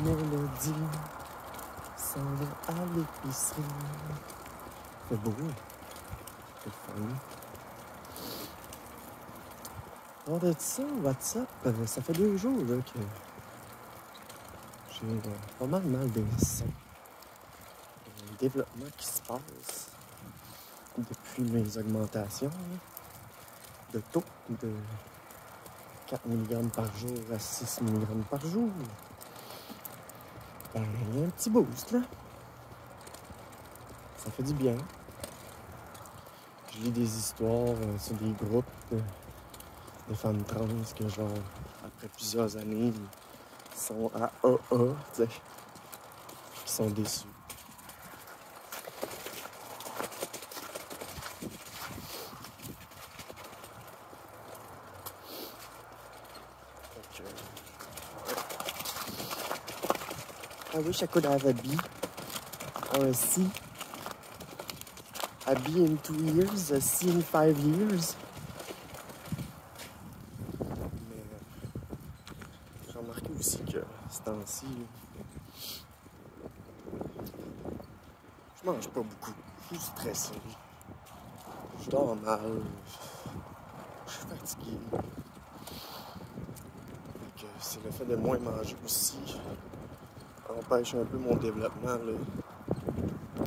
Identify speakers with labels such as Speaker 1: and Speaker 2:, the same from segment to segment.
Speaker 1: Mélodie s'en va à l'épicerie. C'est beau, c'est fun. Hors de ça, WhatsApp, ça fait 2 jours là, que j'ai pas mal des sons. Un développement qui se passe depuis mes augmentations là, de taux de 4 mg par jour à 6 mg par jour. Ben, il y a un petit boost là. Ça fait du bien. Je lis des histoires sur des groupes de femmes trans que, genre, après plusieurs années, ils sont à AA, tu sais, qui sont déçus. Donc, I wish I could have a B or a C. A B in 2 years, a C in 5 years. Mais j'ai remarqué aussi que ce temps-ci, je mange pas beaucoup. Je suis stressé. Je dors mal. Je suis fatigué. Donc, c'est le fait de moins manger aussi empêche un peu mon développement. Là. On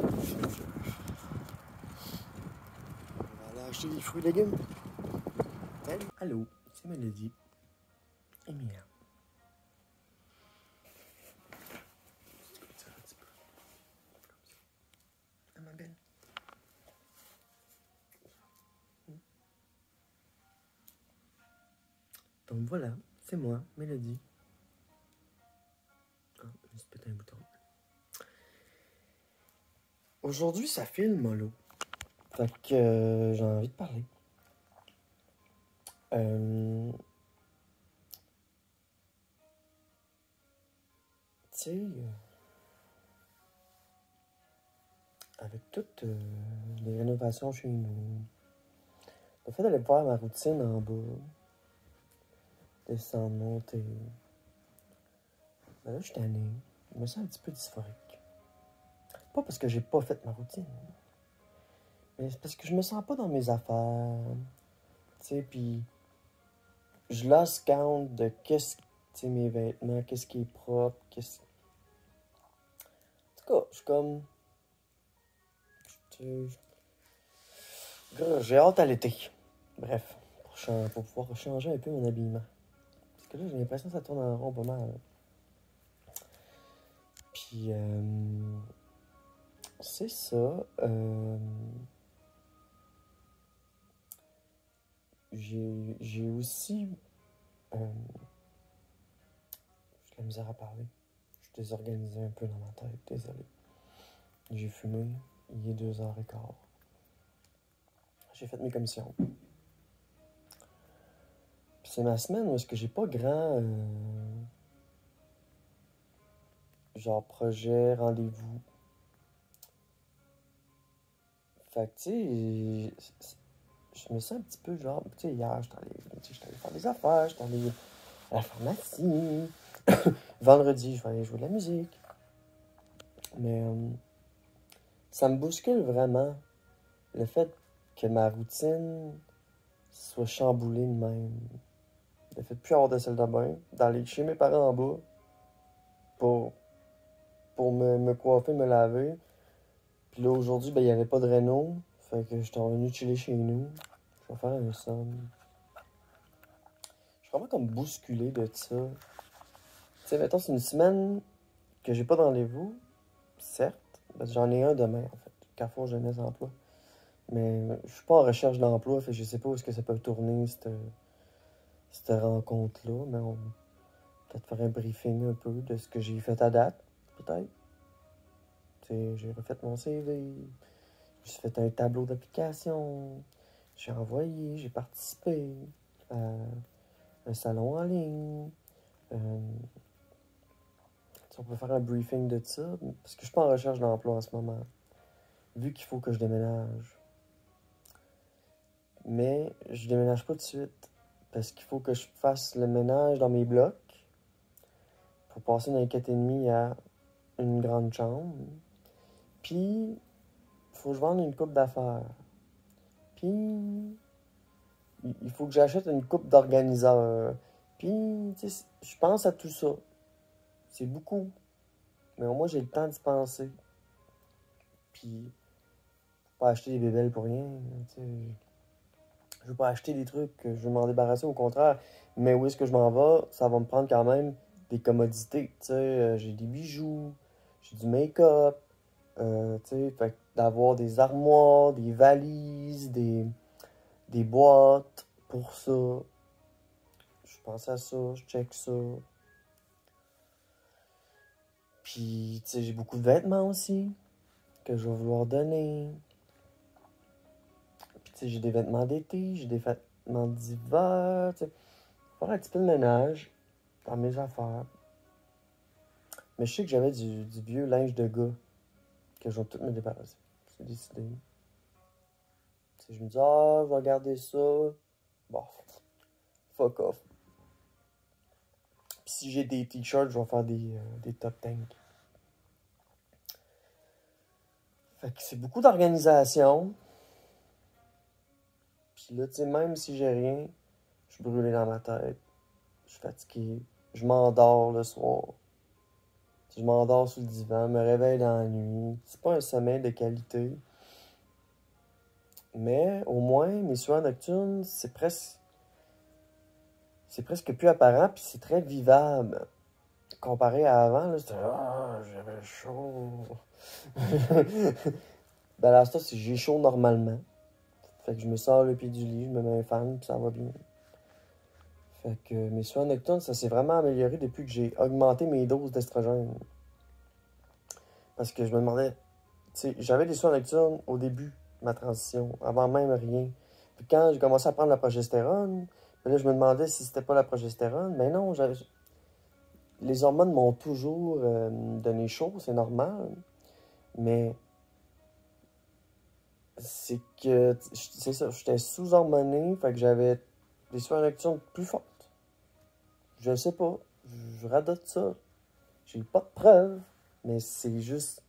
Speaker 1: va aller acheter des fruits et légumes. Salut! Allô, c'est Mélodie. Et Mia. Ah, ma belle. Donc voilà, c'est moi, Mélodie. Ah, je me suis pété un bouton. Aujourd'hui, ça filme, mollo. Fait que j'ai envie de parler. Tu sais, avec toutes les rénovations chez nous, le fait d'aller voir ma routine en bas, descendre, monter, ben là, je suis tanné. Je me sens un petit peu dysphorique. Pas parce que j'ai pas fait ma routine, mais c'est parce que je me sens pas dans mes affaires. Tu sais, puis je lost count de qu'est-ce, tu sais, mes vêtements, qu'est-ce qui est propre, qu'est-ce... En tout cas, je suis comme... J'ai hâte à l'été. Bref, pour pouvoir changer un peu mon habillement. Parce que là, j'ai l'impression que ça tourne en rond pas mal. Puis, c'est ça. J'ai aussi... j'ai la misère à parler. Je suis désorganisé un peu dans ma tête, désolé. J'ai fumé, il est 2h15. J'ai fait mes commissions. Puis c'est ma semaine où est-ce que j'ai pas grand... genre projet, rendez-vous. Fait que, tu sais, je me sens un petit peu genre... Tu sais, hier, j'étais allé faire des affaires, j'étais allé à la pharmacie. Vendredi, je vais aller jouer de la musique. Mais ça me bouscule vraiment le fait que ma routine soit chamboulée de même. Le fait de plus avoir de salle de bain, d'aller chez mes parents en bas pour me coiffer, me laver. Puis là, aujourd'hui, ben, il n'y avait pas de réno. Fait que j'étais revenu chiller chez nous. Je vais faire un somme. Je suis vraiment comme bousculé de ça. Tu sais, mettons, c'est une semaine que j'ai pas de rendez-vous, certes. Parce que j'en ai un demain, en fait. Carrefour Jeunesse Emploi. Mais je suis pas en recherche d'emploi, fait que je sais pas où est-ce que ça peut tourner, cette rencontre-là. Mais on va peut-être faire un briefing un peu de ce que j'ai fait à date, peut-être. Tu sais, j'ai refait mon CV. Je me suis fait un tableau d'application. J'ai envoyé, j'ai participé à un salon en ligne. On peut faire un briefing de ça, parce que je suis pas en recherche d'emploi en ce moment, vu qu'il faut que je déménage. Mais je déménage pas tout de suite, parce qu'il faut que je fasse le ménage dans mes blocs pour passer d'un 4,5 à une grande chambre. Puis, il faut que je vende une coupe d'affaires. Puis, il faut que j'achète une coupe d'organiseurs. Puis, tu sais, je pense à tout ça. C'est beaucoup. Mais au moins, j'ai le temps d'y penser. Puis, pas acheter des bébelles pour rien. Tu sais. Je veux pas acheter des trucs, je veux m'en débarrasser, au contraire. Mais où est-ce que je m'en vais, ça va me prendre quand même des commodités. Tu sais, j'ai des bijoux, j'ai du make-up. Tu sais, fait d'avoir des armoires, des valises, des boîtes pour ça. Je pense à ça, je check ça. Puis, tu sais, j'ai beaucoup de vêtements aussi que je vais vouloir donner. Puis, tu sais, j'ai des vêtements d'été, j'ai des vêtements d'hiver. Tu sais, faire un petit peu de ménage dans mes affaires. Mais je sais que j'avais du vieux linge de gars que je vais tout me débarrasser. C'est décidé. Tu sais, je me dis, ah, je vais garder ça. Bon, fuck off. Puis si j'ai des t-shirts, je vais faire des top tanks. Fait que c'est beaucoup d'organisation. Puis là, tu sais, même si j'ai rien, je suis brûlé dans ma tête. Je suis fatigué. Je m'endors le soir. Je m'endors sur le divan, me réveille dans la nuit. C'est pas un sommeil de qualité. Mais au moins, mes sueurs nocturnes, c'est presque plus apparent, puis c'est très vivable. Comparé à avant, là, c'était ah, j'avais chaud. Ben là, ça, c'est j'ai chaud normalement. Fait que je me sors le pied du lit, je me mets un fan, puis ça va bien. Fait que mes sueurs nocturnes, ça s'est vraiment amélioré depuis que j'ai augmenté mes doses d'estrogène. Parce que je me demandais, tu sais, j'avais des sueurs nocturnes au début de ma transition, avant même rien. Puis quand j'ai commencé à prendre la progestérone, là, je me demandais si c'était pas la progestérone. Mais non, les hormones m'ont toujours donné chaud, c'est normal. Mais c'est que, c'est ça, j'étais sous-hormoné, fait que j'avais des sueurs nocturnes plus fortes. Je sais pas, je radote ça. J'ai pas de preuves, mais c'est juste...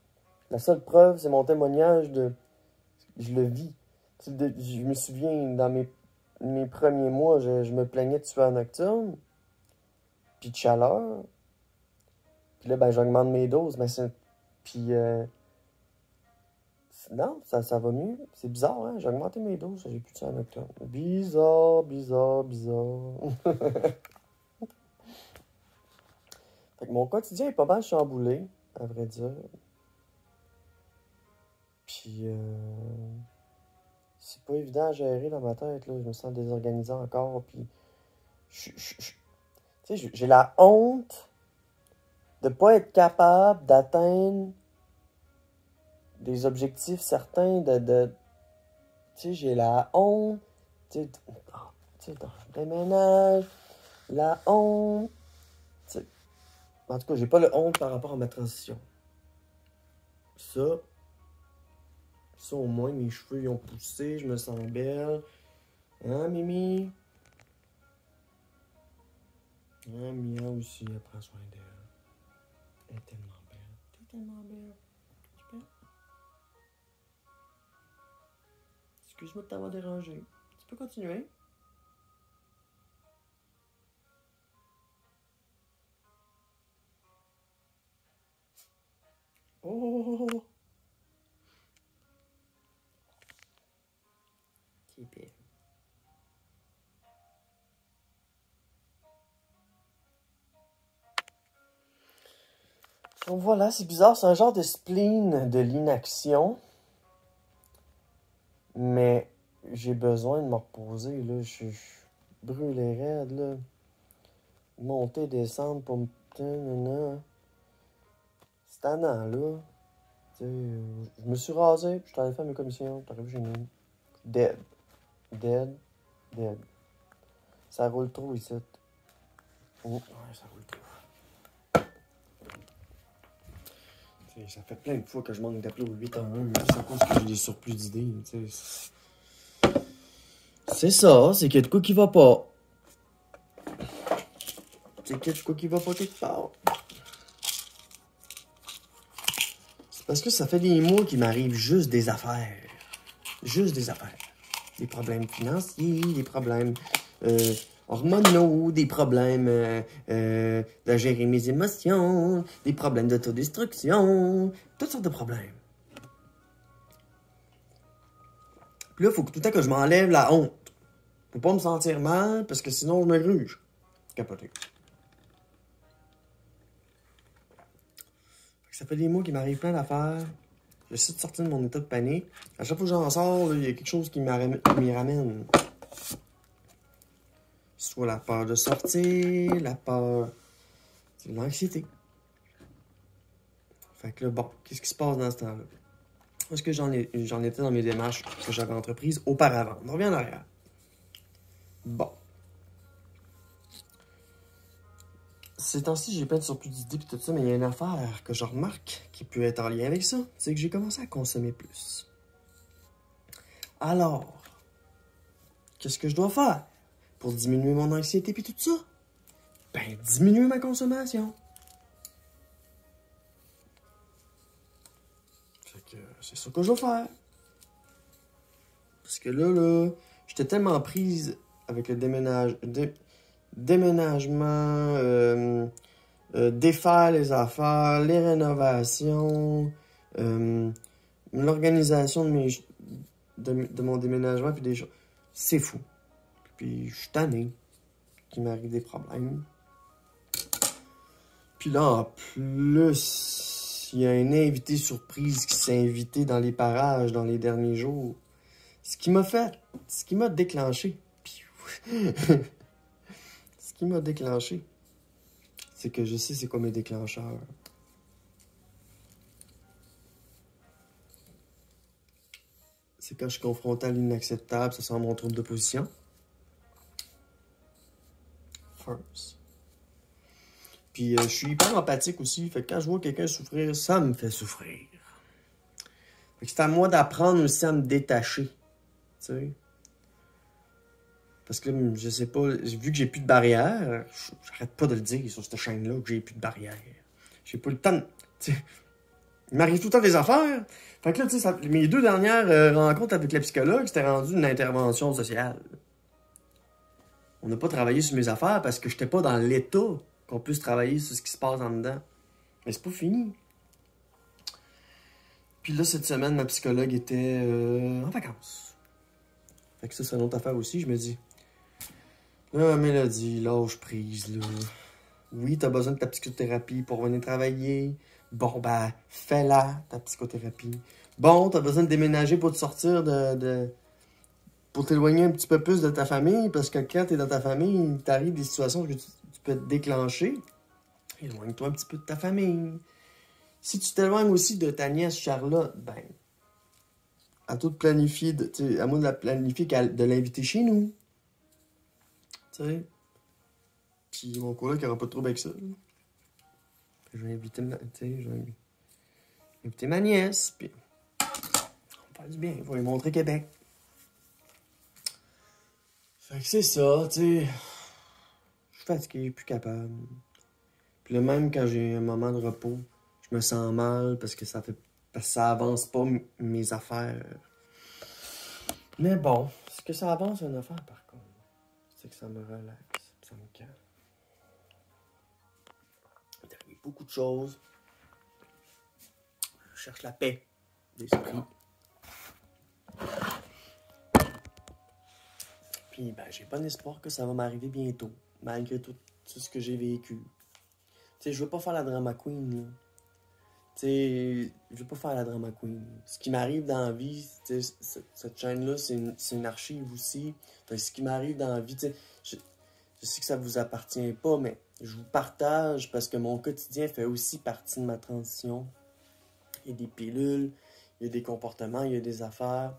Speaker 1: La seule preuve, c'est mon témoignage de... Je le vis. Je me souviens, dans mes premiers mois, je me plaignais de sueur nocturne, puis de chaleur. Puis là, ben, j'augmente mes doses, mais c'est... Puis, non, ça va mieux. C'est bizarre, hein? J'ai augmenté mes doses, j'ai plus de sueur nocturne. Bizarre, bizarre, bizarre. Fait que mon quotidien est pas mal chamboulé, à vrai dire. Puis, c'est pas évident à gérer dans ma tête, là. Je me sens désorganisé encore, puis... Tu sais, j'ai la honte de pas être capable d'atteindre des objectifs certains, tu sais, j'ai la honte, tu sais, dans le déménage, la honte, tu sais. En tout cas, j'ai pas le honte par rapport à ma transition. Ça au moins, mes cheveux, ils ont poussé, je me sens belle. Hein, Mimi? Hein, Mia aussi, elle prend soin d'elle. Elle est tellement belle. T'es tellement belle. Tu peux? Excuse-moi de t'avoir dérangé. Tu peux continuer? Oh! Qui est belle. Donc voilà, c'est bizarre, c'est un genre de spleen de l'inaction. Mais j'ai besoin de me reposer, là. Je suis brûlé raide, là. Monter, descendre pour me... C'est tannant, là. Tu sais, je me suis rasé, puis je suis allé faire mes commissions, t'arrives chez nous. Dead. Dead. Dead. Ça roule trop ici. Oh, ouais, ça roule trop. T'sais, ça fait plein de fois que je manque d'appeler au 8 en 1, c'est à cause que j'ai des surplus d'idées. C'est ça, c'est qu'il y a de quoi qui va pas. C'est qu'il y a de quoi qui va pas quelque part. C'est parce que ça fait des mois qu'il m'arrive juste des affaires. Juste des affaires. Des problèmes financiers, des problèmes hormonaux, des problèmes de gérer mes émotions, des problèmes d'autodestruction, toutes sortes de problèmes. Puis là, il faut que tout le temps que je m'enlève la honte. Pour pas me sentir mal, parce que sinon je me gruge. Capoté. Ça fait des mois qu'il m'arrive plein d'affaires. J'essaie de sortir de mon état de panique. À chaque fois que j'en sors, il y a quelque chose qui m'y ramène. Soit la peur de sortir, la peur... C'est l'anxiété. Fait que là, bon, qu'est-ce qui se passe dans ce temps-là? Où est-ce que j'en étais dans mes démarches que j'avais entreprises auparavant? On revient en arrière. Bon. Ces temps-ci, j'ai plein de surplus d'idées et tout ça, mais il y a une affaire que je remarque qui peut être en lien avec ça. C'est que j'ai commencé à consommer plus. Alors, qu'est-ce que je dois faire pour diminuer mon anxiété et tout ça? Ben, diminuer ma consommation. Fait que c'est ça que je vais faire. Parce que là, j'étais tellement prise avec le déménagement, défaire les affaires, les rénovations, l'organisation de mon déménagement, puis des choses. C'est fou. Puis je suis tanné qu'il m'arrive des problèmes. Puis là, en plus, il y a un invité surprise qui s'est invité dans les parages dans les derniers jours. Ce qui m'a déclenché. Ce qui m'a déclenché, c'est que je sais c'est quoi mes déclencheurs. C'est quand je suis confronté à l'inacceptable, ça sent mon trouble de position. First. Puis je suis hyper empathique aussi, fait que quand je vois quelqu'un souffrir, ça me fait souffrir. Fait que c'est à moi d'apprendre aussi à me détacher, tu sais. Parce que là, je sais pas, vu que j'ai plus de barrière, j'arrête pas de le dire sur cette chaîne-là que j'ai plus de barrière. J'ai pas le temps de... T'sais, il m'arrive tout le temps des affaires. Fait que là, tu sais, mes 2 dernières rencontres avec la psychologue, c'était rendu une intervention sociale. On n'a pas travaillé sur mes affaires parce que j'étais pas dans l'état qu'on puisse travailler sur ce qui se passe en dedans. Mais c'est pas fini. Puis là, cette semaine, ma psychologue était en vacances. Fait que ça, c'est une autre affaire aussi. Je me dis, là, Mélodie, lâche prise, là. Oui, t'as besoin de ta psychothérapie pour venir travailler. Bon, ben, fais-la, ta psychothérapie. Bon, t'as besoin de déménager pour te sortir pour t'éloigner un petit peu plus de ta famille, parce que quand t'es dans ta famille, il t'arrive des situations que tu peux te déclencher. Éloigne-toi un petit peu de ta famille. Si tu t'éloignes aussi de ta nièce Charlotte, ben, à toi de planifier, à moi de la planifier, de l'inviter chez nous. Tu sais. Puis mon coloc qui aura pas de trouble avec ça. Je vais inviter ma nièce, puis on va faire du bien, on va lui montrer Québec. Fait que c'est ça, tu sais. Je suis fatigué, plus capable. Puis là, même quand j'ai un moment de repos, je me sens mal parce que ça avance pas mes affaires. Mais bon, ce que ça avance une affaire par contre, c'est que ça me relaxe, ça me calme. Il arrive beaucoup de choses. Je cherche la paix d'esprit. Puis, ben, j'ai bon espoir que ça va m'arriver bientôt, malgré tout ce que j'ai vécu. Tu sais, je veux pas faire la drama queen, là. Tu sais, je veux pas faire la drama queen. Ce qui m'arrive dans la vie, tu sais, cette chaîne-là, c'est une archive aussi. Fait que ce qui m'arrive dans la vie, tu sais, je sais que ça vous appartient pas, mais je vous partage parce que mon quotidien fait aussi partie de ma transition. Il y a des pilules, il y a des comportements, il y a des affaires.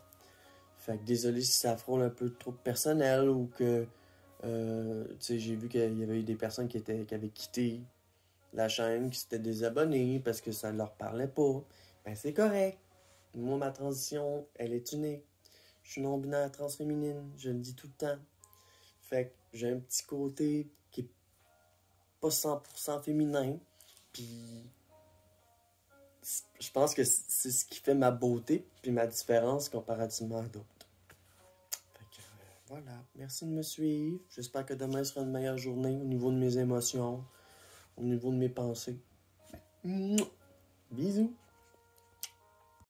Speaker 1: Fait que désolé si ça frôle un peu trop personnel ou que, tu sais, j'ai vu qu'il y avait eu des personnes qui avaient quitté la chaîne, qui s'étaient désabonnés parce que ça ne leur parlait pas. Ben c'est correct. Moi, ma transition, elle est unique. Je suis non-binaire transféminine, je le dis tout le temps. Fait que j'ai un petit côté qui est pas 100% féminin, puis je pense que c'est ce qui fait ma beauté puis ma différence comparativement à d'autres. Fait que, voilà. Merci de me suivre. J'espère que demain sera une meilleure journée au niveau de mes émotions, au niveau de mes pensées. Bisous!